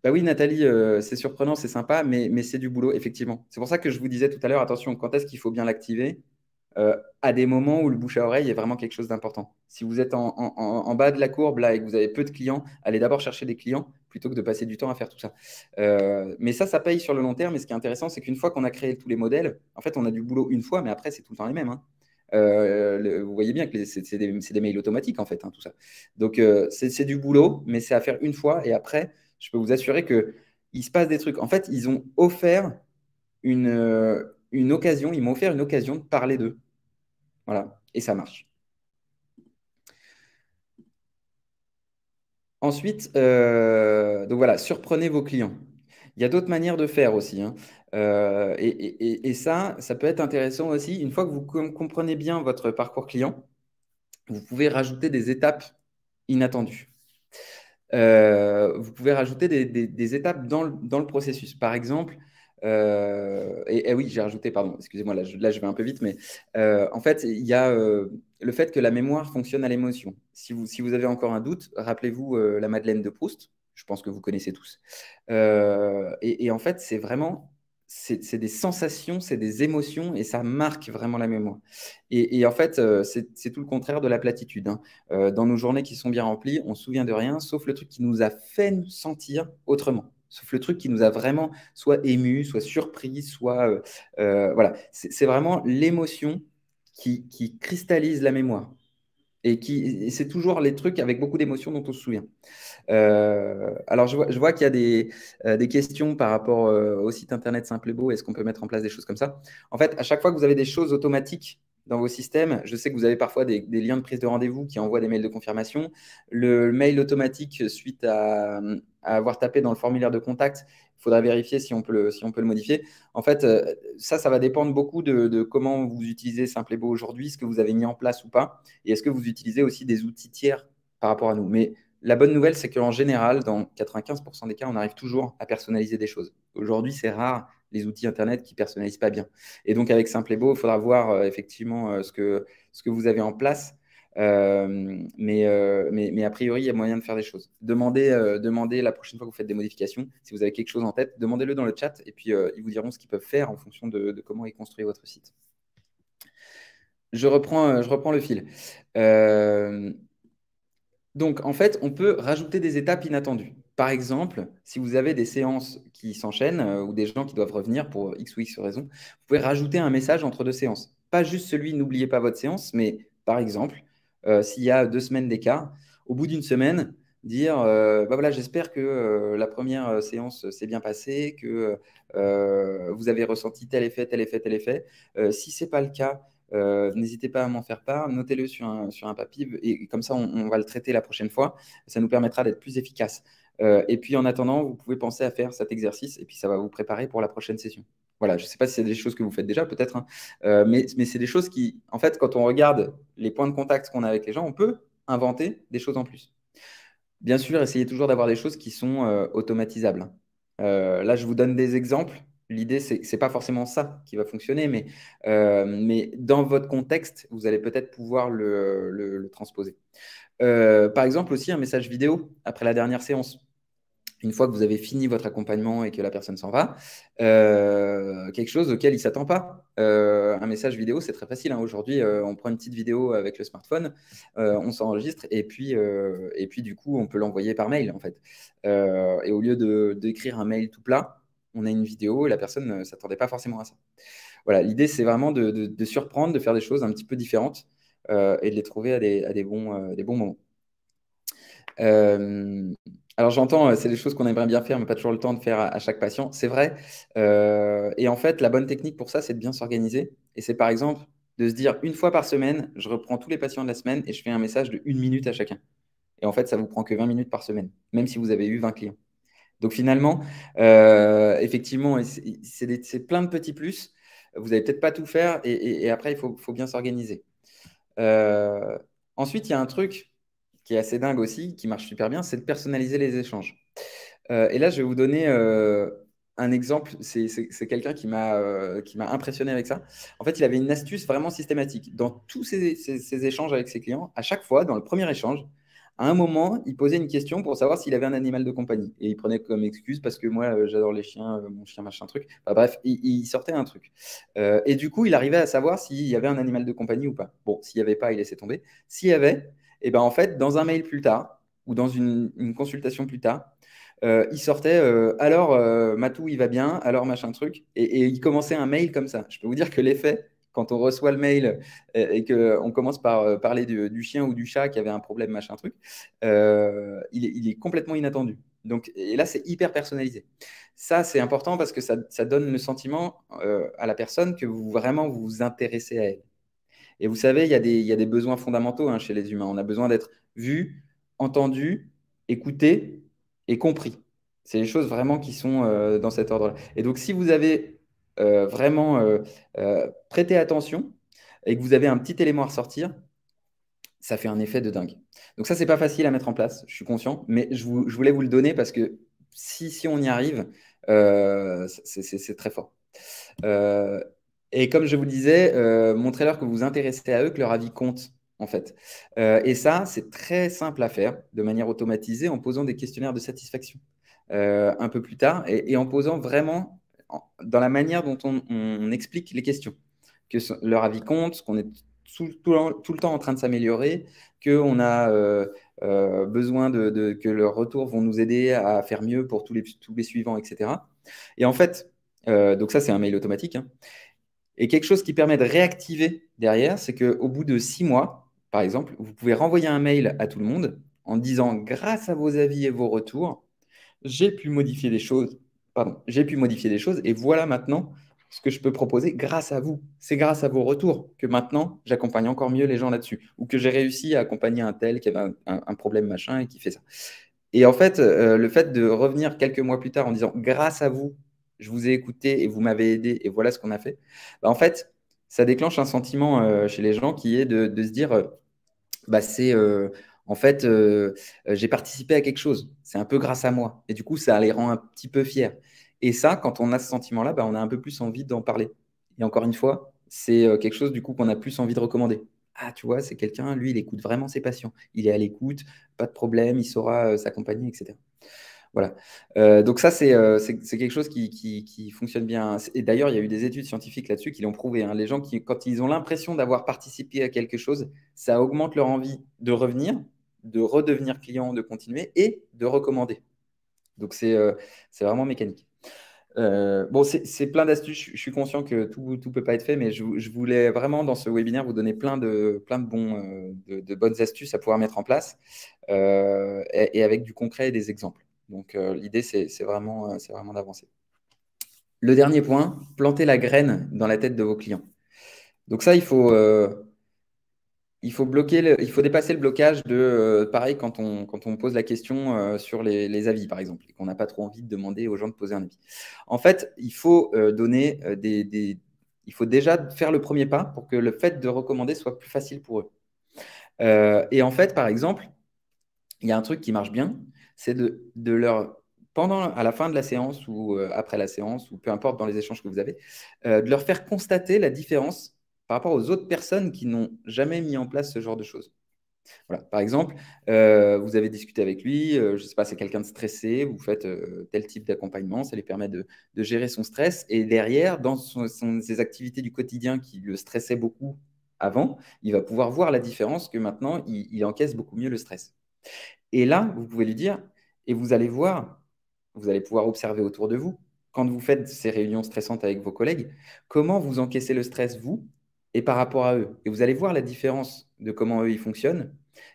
Bah oui, Nathalie, c'est surprenant, c'est sympa, mais c'est du boulot, effectivement. C'est pour ça que je vous disais tout à l'heure, attention, quand est-ce qu'il faut bien l'activer? À des moments où le bouche à oreille est vraiment quelque chose d'important. Si vous êtes en bas de la courbe là et que vous avez peu de clients, allez d'abord chercher des clients plutôt que de passer du temps à faire tout ça. Mais ça paye sur le long terme. Et ce qui est intéressant, c'est qu'une fois qu'on a créé tous les modèles, en fait, on a du boulot une fois, mais après, c'est tout le temps les mêmes, hein. Vous voyez bien que c'est des mails automatiques, en fait, hein, tout ça. Donc, c'est du boulot, mais c'est à faire une fois. Et après, je peux vous assurer qu'il se passe des trucs. En fait, ils ont offert une occasion, ils m'ont offert une occasion de parler d'eux. Voilà, et ça marche. Ensuite, donc voilà, surprenez vos clients. Il y a d'autres manières de faire aussi, hein. Et ça peut être intéressant aussi. Une fois que vous comprenez bien votre parcours client, vous pouvez rajouter des étapes inattendues. Vous pouvez rajouter des étapes dans le processus. Par exemple, Et oui, j'ai rajouté, pardon, excusez-moi, là, je vais un peu vite, mais en fait, il y a le fait que la mémoire fonctionne à l'émotion. Si vous avez encore un doute, rappelez-vous la Madeleine de Proust, je pense que vous connaissez tous. Et en fait, c'est vraiment, c'est des sensations, c'est des émotions, et ça marque vraiment la mémoire. Et en fait, c'est tout le contraire de la platitude, hein. Dans nos journées qui sont bien remplies, on se souvient de rien, sauf le truc qui nous a fait nous sentir autrement. Sauf le truc qui nous a vraiment soit ému, soit surpris, soit voilà. C'est vraiment l'émotion qui cristallise la mémoire. Et c'est toujours les trucs avec beaucoup d'émotions dont on se souvient. Alors, je vois qu'il y a des questions par rapport au site internet Simple et Beau. Est-ce qu'on peut mettre en place des choses comme ça? En fait, à chaque fois que vous avez des choses automatiques dans vos systèmes, je sais que vous avez parfois des liens de prise de rendez-vous qui envoient des mails de confirmation. Le mail automatique, suite à avoir tapé dans le formulaire de contact, il faudra vérifier si on peut le modifier. En fait, ça va dépendre beaucoup de comment vous utilisez Simple et Beau aujourd'hui, ce que vous avez mis en place ou pas, et est-ce que vous utilisez aussi des outils tiers par rapport à nous. Mais la bonne nouvelle, c'est qu'en général, dans 95% des cas, on arrive toujours à personnaliser des choses. Aujourd'hui, c'est rare les outils Internet qui ne personnalisent pas bien. Et donc, avec Simple et Beau, il faudra voir effectivement ce que vous avez en place. Mais a priori, il y a moyen de faire des choses. Demandez la prochaine fois que vous faites des modifications, si vous avez quelque chose en tête, demandez-le dans le chat et puis ils vous diront ce qu'ils peuvent faire en fonction de comment est construit votre site. Je reprends le fil. Donc, en fait, on peut rajouter des étapes inattendues. Par exemple, si vous avez des séances qui s'enchaînent ou des gens qui doivent revenir pour X ou X raison, vous pouvez rajouter un message entre deux séances. Pas juste celui n'oubliez pas votre séance, mais par exemple, s'il y a 2 semaines d'écart, au bout d'une semaine, dire bah voilà, j'espère que la première séance s'est bien passée, que vous avez ressenti tel effet, tel effet, tel effet. Si ce n'est pas le cas, n'hésitez pas à m'en faire part, notez-le sur un papier et comme ça, on va le traiter la prochaine fois. Ça nous permettra d'être plus efficace. Et puis en attendant, vous pouvez penser à faire cet exercice et puis ça va vous préparer pour la prochaine session. Voilà, je ne sais pas si c'est des choses que vous faites déjà, peut-être, hein, mais c'est des choses qui, en fait, quand on regarde les points de contact qu'on a avec les gens, on peut inventer des choses en plus. Bien sûr, essayez toujours d'avoir des choses qui sont automatisables. Là, je vous donne des exemples. L'idée, c'est que ce n'est pas forcément ça qui va fonctionner, mais dans votre contexte, vous allez peut-être pouvoir le transposer. Par exemple, aussi un message vidéo après la dernière séance. Une fois que vous avez fini votre accompagnement et que la personne s'en va, quelque chose auquel il ne s'attend pas. Un message vidéo, c'est très facile, hein. Aujourd'hui, on prend une petite vidéo avec le smartphone, on s'enregistre et puis du coup, on peut l'envoyer par mail en fait. Et au lieu d'écrire un mail tout plat, on a une vidéo et la personne ne s'attendait pas forcément à ça. Voilà, l'idée, c'est vraiment de surprendre, de faire des choses un petit peu différentes et de les trouver à des bons moments. Euh, alors j'entends, c'est des choses qu'on aimerait bien faire, mais pas toujours le temps de faire à chaque patient. C'est vrai. Et en fait, la bonne technique pour ça, c'est de bien s'organiser. Et c'est par exemple de se dire une fois par semaine, je reprends tous les patients de la semaine et je fais un message de 1 minute à chacun. Et en fait, ça vous prend que 20 minutes par semaine, même si vous avez eu 20 clients. Donc finalement, effectivement, c'est plein de petits plus. Vous n'allez peut-être pas tout faire et après, faut bien s'organiser. Euh, Ensuite, il y a un truc qui est assez dingue aussi, qui marche super bien, c'est de personnaliser les échanges. Et là, je vais vous donner un exemple. C'est quelqu'un qui m'a impressionné avec ça. En fait, il avait une astuce vraiment systématique. Dans tous ses échanges avec ses clients, à chaque fois, dans le premier échange, à un moment, il posait une question pour savoir s'il avait un animal de compagnie. Et il prenait comme excuse parce que moi, j'adore les chiens, mon chien, machin truc. Enfin, bref, il sortait un truc. Et du coup, il arrivait à savoir s'il y avait un animal de compagnie ou pas. Bon, s'il n'y avait pas, il laissait tomber. S'il y avait, et ben en fait, dans un mail plus tard ou dans une consultation plus tard, il sortait alors Matou, il va bien, alors machin truc, et il commençait un mail comme ça. Je peux vous dire que l'effet, quand on reçoit le mail et qu'on commence par parler du chien ou du chat qui avait un problème, machin truc, il est complètement inattendu. Donc, et là, c'est hyper personnalisé. Ça, c'est important parce que ça donne le sentiment à la personne que vous vraiment vous vous intéressez à elle. Et vous savez, il y a des besoins fondamentaux hein, chez les humains. On a besoin d'être vu, entendu, écouté et compris. C'est les choses vraiment qui sont dans cet ordre-là. Et donc, si vous avez vraiment prêté attention et que vous avez un petit élément à ressortir, ça fait un effet de dingue. Donc ça, c'est pas facile à mettre en place, je suis conscient, mais je voulais vous le donner parce que si on y arrive, c'est très fort. Euh, et comme je vous le disais, montrez-leur que vous vous intéressez à eux, que leur avis compte, en fait. Et ça, c'est très simple à faire de manière automatisée en posant des questionnaires de satisfaction un peu plus tard et en posant vraiment dans la manière dont on explique les questions, que leur avis compte, qu'on est tout le temps en train de s'améliorer, qu'on a besoin que leurs retours vont nous aider à faire mieux pour tous les suivants, etc. Et en fait, donc ça, c'est un mail automatique, hein. Et quelque chose qui permet de réactiver derrière, c'est qu'au bout de 6 mois, par exemple, vous pouvez renvoyer un mail à tout le monde en disant, grâce à vos avis et vos retours, j'ai pu modifier des choses. Pardon, j'ai pu modifier des choses et voilà maintenant ce que je peux proposer grâce à vous. C'est grâce à vos retours que maintenant j'accompagne encore mieux les gens là-dessus ou que j'ai réussi à accompagner un tel qui avait un problème machin et qui fait ça. Et en fait, le fait de revenir quelques mois plus tard en disant grâce à vous, je vous ai écouté et vous m'avez aidé et voilà ce qu'on a fait, bah, en fait, ça déclenche un sentiment chez les gens qui est de se dire bah, c'est en fait, j'ai participé à quelque chose. C'est un peu grâce à moi. Et du coup, ça les rend un petit peu fiers. Et ça, quand on a ce sentiment-là, bah, on a un peu plus envie d'en parler. Et encore une fois, c'est quelque chose du coup qu'on a plus envie de recommander. Ah, tu vois, c'est quelqu'un, lui, il écoute vraiment ses patients. Il est à l'écoute, pas de problème, il saura s'accompagner, etc. Voilà. Donc ça, c'est quelque chose qui fonctionne bien. Et d'ailleurs, il y a eu des études scientifiques là-dessus qui l'ont prouvé, hein. Les gens qui, quand ils ont l'impression d'avoir participé à quelque chose, ça augmente leur envie de revenir, de redevenir client, de continuer et de recommander. Donc c'est vraiment mécanique. Bon, c'est plein d'astuces. Je suis conscient que tout ne peut pas être fait, mais je voulais vraiment, dans ce webinaire, vous donner de bonnes astuces à pouvoir mettre en place et avec du concret et des exemples. Donc, l'idée, c'est vraiment d'avancer. Le dernier point, planter la graine dans la tête de vos clients. Donc ça, il faut dépasser le blocage de, pareil, quand on pose la question sur les avis, par exemple, et qu'on n'a pas trop envie de demander aux gens de poser un avis. En fait, il faut donner il faut déjà faire le premier pas pour que le fait de recommander soit plus facile pour eux. Et en fait, par exemple, il y a un truc qui marche bien, c'est de leur, à la fin de la séance ou après la séance, ou peu importe dans les échanges que vous avez, de leur faire constater la différence par rapport aux autres personnes qui n'ont jamais mis en place ce genre de choses. Voilà. Par exemple, vous avez discuté avec lui, je ne sais pas, c'est quelqu'un de stressé, vous faites tel type d'accompagnement, ça lui permet de gérer son stress. Et derrière, dans ses activités du quotidien qui le stressaient beaucoup avant, il va pouvoir voir la différence que maintenant, il encaisse beaucoup mieux le stress. Et là, vous pouvez lui dire, et vous allez voir, vous allez pouvoir observer autour de vous, quand vous faites ces réunions stressantes avec vos collègues, comment vous encaissez le stress, vous, et par rapport à eux. Et vous allez voir la différence de comment eux, ils fonctionnent,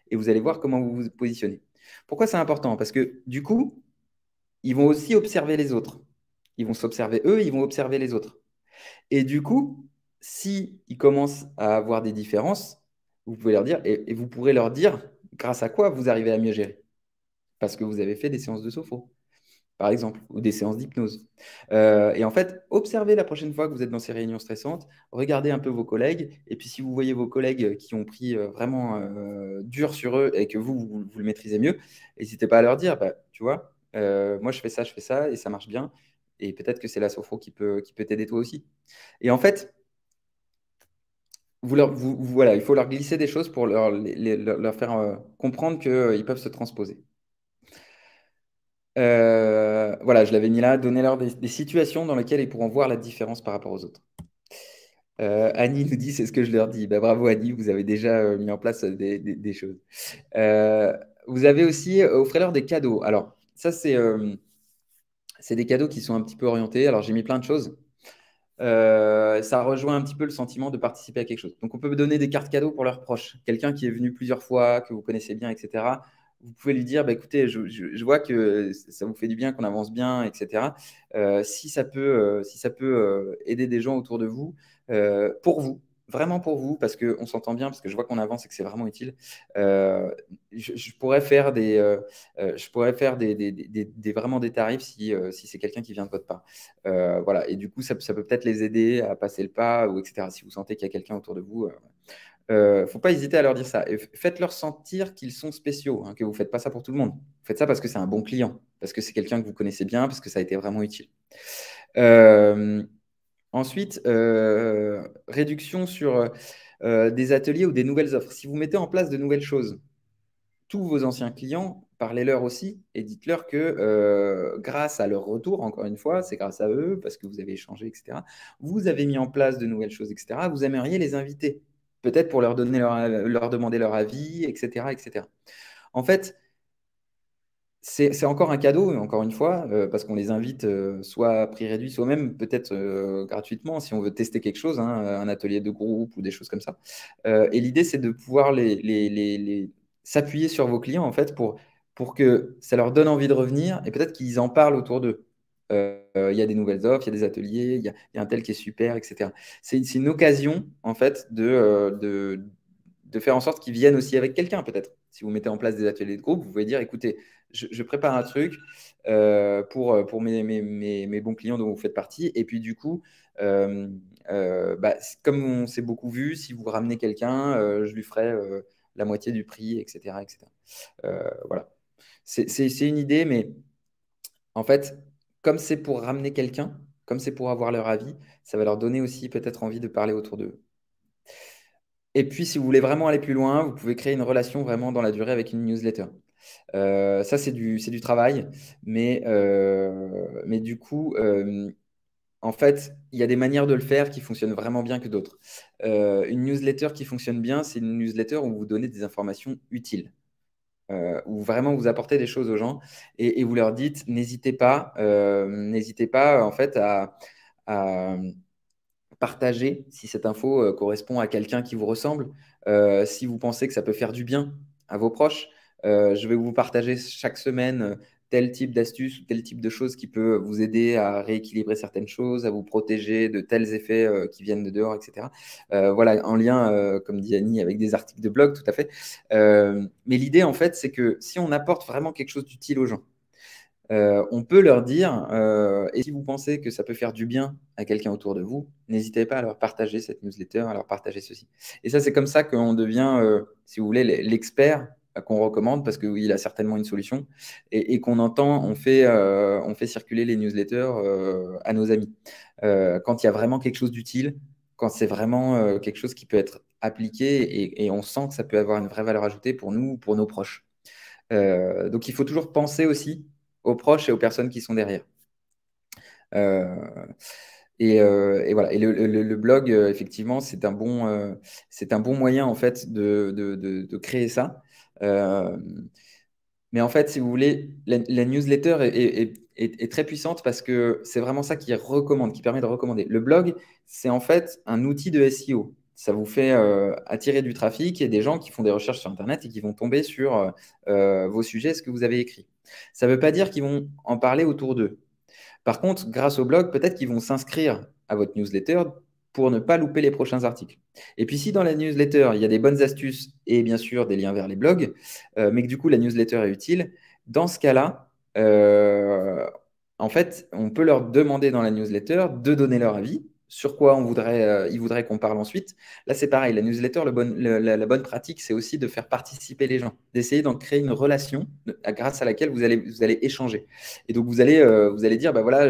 et vous allez voir comment vous vous positionnez. Pourquoi c'est important? Parce que du coup, ils vont aussi observer les autres. Ils vont s'observer eux, ils vont observer les autres. Et du coup, si ils commencent à avoir des différences, vous pouvez leur dire, et vous pourrez leur dire grâce à quoi vous arrivez à mieux gérer. Parce que vous avez fait des séances de sophro, par exemple, ou des séances d'hypnose. Et en fait, observez la prochaine fois que vous êtes dans ces réunions stressantes, regardez un peu vos collègues, et puis si vous voyez vos collègues qui ont pris vraiment dur sur eux et que vous le maîtrisez mieux, n'hésitez pas à leur dire, bah, tu vois, moi je fais ça, et ça marche bien, et peut-être que c'est la sophro qui peut t'aider toi aussi. Et en fait, voilà, il faut leur glisser des choses pour leur faire comprendre qu'ils peuvent se transposer. Voilà, je l'avais mis là, donner-leur des situations dans lesquelles ils pourront voir la différence par rapport aux autres. Annie nous dit, c'est ce que je leur dis. Bah, bravo Annie, vous avez déjà mis en place des choses. Euh, Vous avez aussi offrez-leur des cadeaux. Alors, ça, c'est des cadeaux qui sont un petit peu orientés. Alors, j'ai mis plein de choses. Ça rejoint un petit peu le sentiment de participer à quelque chose. Donc, on peut donner des cartes cadeaux pour leurs proches. Quelqu'un qui est venu plusieurs fois, que vous connaissez bien, etc. Vous pouvez lui dire, bah, écoutez, je vois que ça vous fait du bien, qu'on avance bien, etc. Si ça peut aider des gens autour de vous, pour vous, vraiment pour vous, parce qu'on s'entend bien, parce que je vois qu'on avance et que c'est vraiment utile, je pourrais faire vraiment des tarifs si c'est quelqu'un qui vient de votre part. Voilà. Et du coup, ça peut peut-être les aider à passer le pas, ou etc. Si vous sentez qu'il y a quelqu'un autour de vous. Faut pas hésiter à leur dire ça. Et faites-leur sentir qu'ils sont spéciaux, hein, que vous ne faites pas ça pour tout le monde. Vous faites ça parce que c'est un bon client, parce que c'est quelqu'un que vous connaissez bien, parce que ça a été vraiment utile. Euh, Ensuite, réduction sur des ateliers ou des nouvelles offres. Si vous mettez en place de nouvelles choses, tous vos anciens clients, parlez-leur aussi et dites-leur que grâce à leur retour, encore une fois, c'est grâce à eux, parce que vous avez échangé, etc., vous avez mis en place de nouvelles choses, etc., vous aimeriez les inviter, peut-être pour leur donner leur demander leur avis, etc., etc. En fait, c'est encore un cadeau, encore une fois, parce qu'on les invite soit à prix réduit, soit même peut-être gratuitement si on veut tester quelque chose, hein, un atelier de groupe ou des choses comme ça. Et l'idée, c'est de pouvoir s'appuyer sur vos clients en fait pour que ça leur donne envie de revenir et peut-être qu'ils en parlent autour d'eux. Il y a des nouvelles offres, il y a des ateliers, il y a un tel qui est super, etc. C'est une occasion en fait de faire en sorte qu'ils viennent aussi avec quelqu'un peut-être. Si vous mettez en place des ateliers de groupe, vous pouvez dire, écoutez, je prépare un truc pour mes bons clients dont vous faites partie. Et puis du coup, comme on s'est beaucoup vu, si vous ramenez quelqu'un, je lui ferai la moitié du prix, etc. etc. Voilà. C'est une idée, mais en fait, comme c'est pour ramener quelqu'un, comme c'est pour avoir leur avis, ça va leur donner aussi peut-être envie de parler autour d'eux. Et puis, si vous voulez vraiment aller plus loin, vous pouvez créer une relation vraiment dans la durée avec une newsletter. Ça, c'est du travail, mais du coup, en fait, il y a des manières de le faire qui fonctionnent vraiment bien que d'autres. Une newsletter qui fonctionne bien, c'est une newsletter où vous donnez des informations utiles, où vraiment vous apportez des choses aux gens et vous leur dites, n'hésitez pas en fait à partager si cette info correspond à quelqu'un qui vous ressemble. Si vous pensez que ça peut faire du bien à vos proches, je vais vous partager chaque semaine tel type d'astuce ou tel type de choses qui peut vous aider à rééquilibrer certaines choses, à vous protéger de tels effets qui viennent de dehors, etc. Voilà, en lien, comme dit Annie, avec des articles de blog, tout à fait. Mais l'idée, en fait, c'est que si on apporte vraiment quelque chose d'utile aux gens, on peut leur dire, et si vous pensez que ça peut faire du bien à quelqu'un autour de vous, n'hésitez pas à leur partager cette newsletter, à leur partager ceci. Et ça, c'est comme ça qu'on devient, si vous voulez, l'expert qu'on recommande, parce qu'il a certainement une solution, et qu'on entend, on fait circuler les newsletters à nos amis. Quand il y a vraiment quelque chose d'utile, quand c'est vraiment quelque chose qui peut être appliqué, et on sent que ça peut avoir une vraie valeur ajoutée pour nous, pour nos proches. Donc, il faut toujours penser aussi aux proches et aux personnes qui sont derrière. Euh, et voilà. Et le blog, effectivement, c'est un bon moyen en fait de créer ça. Euh, mais en fait, si vous voulez, la newsletter est très puissante parce que c'est vraiment ça qui recommande, qui permet de recommander. Le blog, c'est en fait un outil de SEO. Ça vous fait attirer du trafic et des gens qui font des recherches sur Internet et qui vont tomber sur vos sujets, ce que vous avez écrit. Ça ne veut pas dire qu'ils vont en parler autour d'eux. Par contre, grâce au blog, peut-être qu'ils vont s'inscrire à votre newsletter pour ne pas louper les prochains articles. Et puis si dans la newsletter, il y a des bonnes astuces et bien sûr des liens vers les blogs, mais que du coup la newsletter est utile, dans ce cas-là, en fait, on peut leur demander dans la newsletter de donner leur avis sur quoi ils voudraient qu'on parle ensuite. Là, c'est pareil, la newsletter, la bonne pratique, c'est aussi de faire participer les gens, d'essayer d'en créer une relation grâce à laquelle vous allez échanger. Et donc, vous allez dire, bah voilà,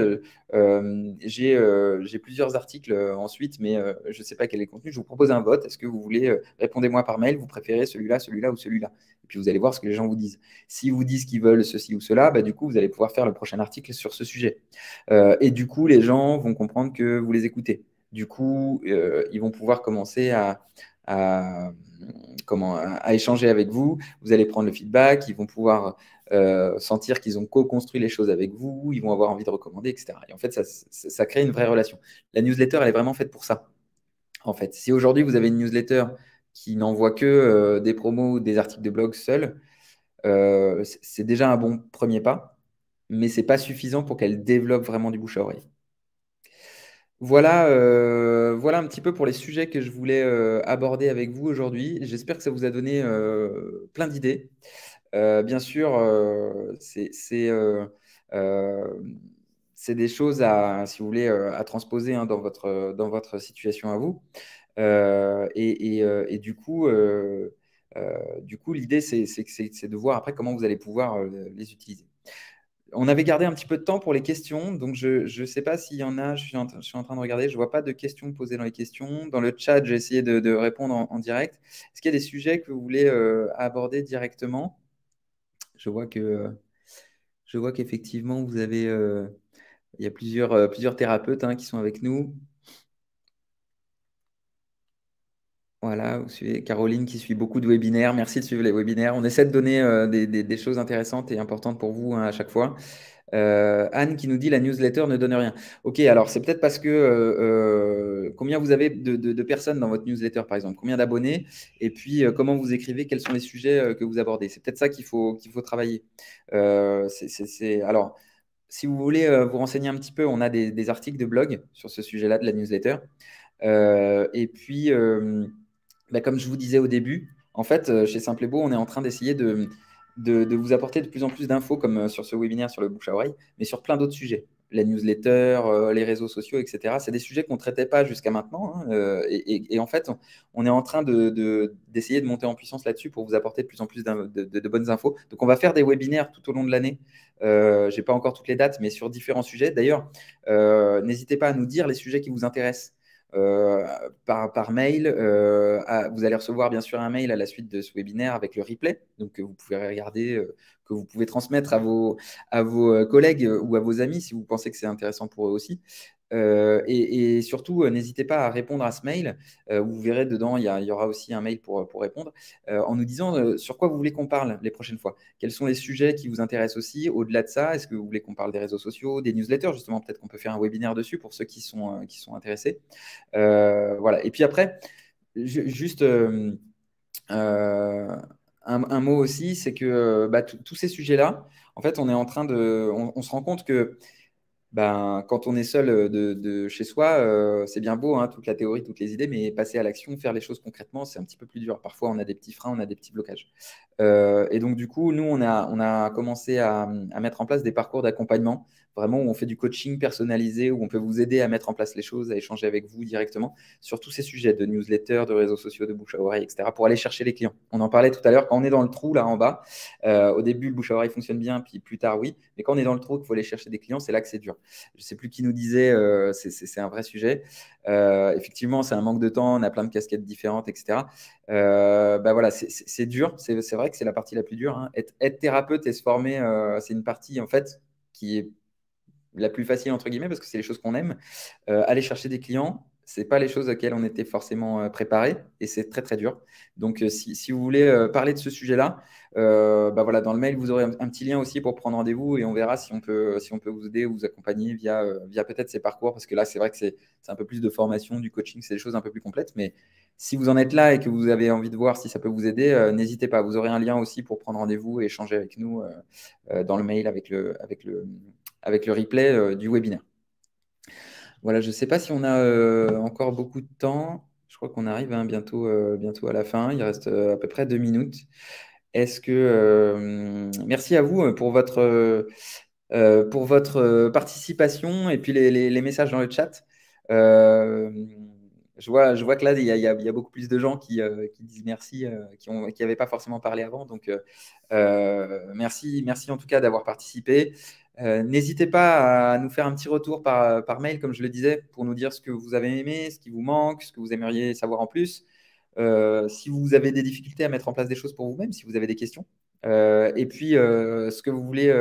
j'ai plusieurs articles ensuite, mais je ne sais pas quel est le contenu. Je vous propose un vote. Est-ce que vous voulez, répondez-moi par mail, vous préférez celui-là ou celui-là? Et puis, vous allez voir ce que les gens vous disent. S'ils vous disent qu'ils veulent ceci ou cela, bah, du coup, vous allez pouvoir faire le prochain article sur ce sujet. Et du coup, les gens vont comprendre que vous les écoutez. Du coup, ils vont pouvoir commencer à, à échanger avec vous. Vous allez prendre le feedback, ils vont pouvoir sentir qu'ils ont co-construit les choses avec vous, ils vont avoir envie de recommander, etc. Et en fait, ça crée une vraie relation. La newsletter, elle est vraiment faite pour ça. En fait, si aujourd'hui vous avez une newsletter qui n'envoie que des promos ou des articles de blog seuls, c'est déjà un bon premier pas, mais c'est pas suffisant pour qu'elle développe vraiment du bouche à oreille. Voilà un petit peu pour les sujets que je voulais aborder avec vous aujourd'hui. J'espère que ça vous a donné plein d'idées. Bien sûr, euh, c'est des choses si vous voulez, à transposer hein, dans votre situation à vous. Et du coup, l'idée, c'est de voir après comment vous allez pouvoir les utiliser. On avait gardé un petit peu de temps pour les questions, donc je ne sais pas s'il y en a. Je suis en train de regarder. Je ne vois pas de questions posées dans les questions. Dans le chat, j'ai essayé de répondre en direct. Est-ce qu'il y a des sujets que vous voulez aborder directement? Je vois je vois qu'effectivement, vous avez, il y a plusieurs thérapeutes qui sont avec nous. Voilà, vous suivez Caroline qui suit beaucoup de webinaires. Merci de suivre les webinaires. On essaie de donner des choses intéressantes et importantes pour vous à chaque fois. Anne qui nous dit la newsletter ne donne rien. Ok, alors c'est peut-être parce que combien vous avez de personnes dans votre newsletter, par exemple, combien d'abonnés, et puis comment vous écrivez, quels sont les sujets que vous abordez. C'est peut-être ça qu'il faut travailler. Alors, si vous voulez vous renseigner un petit peu, on a des articles de blog sur ce sujet-là de la newsletter. Et puis, bah, comme je vous disais au début, en fait, chez Simple et Beau, on est en train d'essayer de vous apporter de plus en plus d'infos, comme sur ce webinaire sur le bouche à oreille, mais sur plein d'autres sujets. La newsletter, les réseaux sociaux, etc. C'est des sujets qu'on ne traitait pas jusqu'à maintenant, hein, et en fait, on est en train d'essayer de monter en puissance là-dessus pour vous apporter de plus en plus de bonnes infos. Donc, on va faire des webinaires tout au long de l'année. Je n'ai pas encore toutes les dates, mais sur différents sujets. D'ailleurs, n'hésitez pas à nous dire les sujets qui vous intéressent euh, par mail. Vous allez recevoir bien sûr un mail à la suite de ce webinaire avec le replay, donc que vous pouvez regarder, que vous pouvez transmettre à vos collègues ou à vos amis si vous pensez que c'est intéressant pour eux aussi. Et surtout, n'hésitez pas à répondre à ce mail. Vous verrez dedans, il y aura aussi un mail pour répondre en nous disant sur quoi vous voulez qu'on parle les prochaines fois. Quels sont les sujets qui vous intéressent aussi? Au-delà de ça, est-ce que vous voulez qu'on parle des réseaux sociaux, des newsletters? Justement, peut-être qu'on peut faire un webinaire dessus pour ceux qui sont intéressés. Voilà. Et puis après, juste euh, un mot aussi, c'est que bah, tous ces sujets-là, en fait, on est en train on se rend compte que ben, quand on est seul de chez soi, c'est bien beau, hein, toute la théorie, toutes les idées, mais passer à l'action, faire les choses concrètement, c'est un petit peu plus dur. Parfois, on a des petits freins, on a des petits blocages. Et donc, du coup, nous, on a commencé à mettre en place des parcours d'accompagnement, vraiment où on fait du coaching personnalisé, où on peut vous aider à mettre en place les choses, à échanger avec vous directement sur tous ces sujets de newsletter, de réseaux sociaux, de bouche à oreille, etc., pour aller chercher les clients. On en parlait tout à l'heure, quand on est dans le trou, là en bas, au début, le bouche à oreille fonctionne bien, puis plus tard, oui. Mais quand on est dans le trou, qu'il faut aller chercher des clients, c'est là que c'est dur. Je ne sais plus qui nous disait, c'est un vrai sujet. Effectivement, c'est un manque de temps, on a plein de casquettes différentes, etc. Bah voilà, c'est dur. C'est vrai que c'est la partie la plus dure, hein. Être thérapeute et se former, c'est une partie en fait qui est la plus facile entre guillemets parce que c'est les choses qu'on aime. Aller chercher des clients, c'est pas les choses auxquelles on était forcément préparé et c'est très très dur. Donc si vous voulez parler de ce sujet-là, bah voilà, dans le mail vous aurez un petit lien aussi pour prendre rendez-vous et on verra si on peut vous aider ou vous accompagner via peut-être ces parcours parce que là c'est vrai que c'est un peu plus de formation, du coaching, c'est des choses un peu plus complètes, mais si vous en êtes là et que vous avez envie de voir si ça peut vous aider, n'hésitez pas. Vous aurez un lien aussi pour prendre rendez-vous et échanger avec nous dans le mail avec le replay du webinaire. Voilà, je ne sais pas si on a encore beaucoup de temps. Je crois qu'on arrive bientôt à la fin. Il reste à peu près 2 minutes. Est-ce que merci à vous pour votre participation et puis les messages dans le chat. Euh, je vois que là, il y a beaucoup plus de gens qui disent merci, qui n'avaient pas forcément parlé avant. Donc, merci en tout cas d'avoir participé. N'hésitez pas à nous faire un petit retour par mail, comme je le disais, pour nous dire ce que vous avez aimé, ce qui vous manque, ce que vous aimeriez savoir en plus. Si vous avez des difficultés à mettre en place des choses pour vous-même, si vous avez des questions. Et puis, ce que vous voulez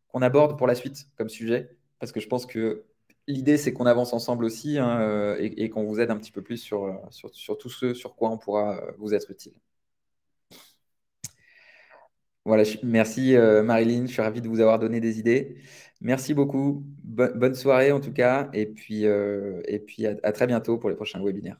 qu'on aborde pour la suite comme sujet, parce que je pense que l'idée, c'est qu'on avance ensemble aussi hein, et qu'on vous aide un petit peu plus sur tout ce sur quoi on pourra vous être utile. Voilà, merci Marilyn, je suis ravi de vous avoir donné des idées. Merci beaucoup. Bonne soirée en tout cas, et puis à très bientôt pour les prochains webinaires.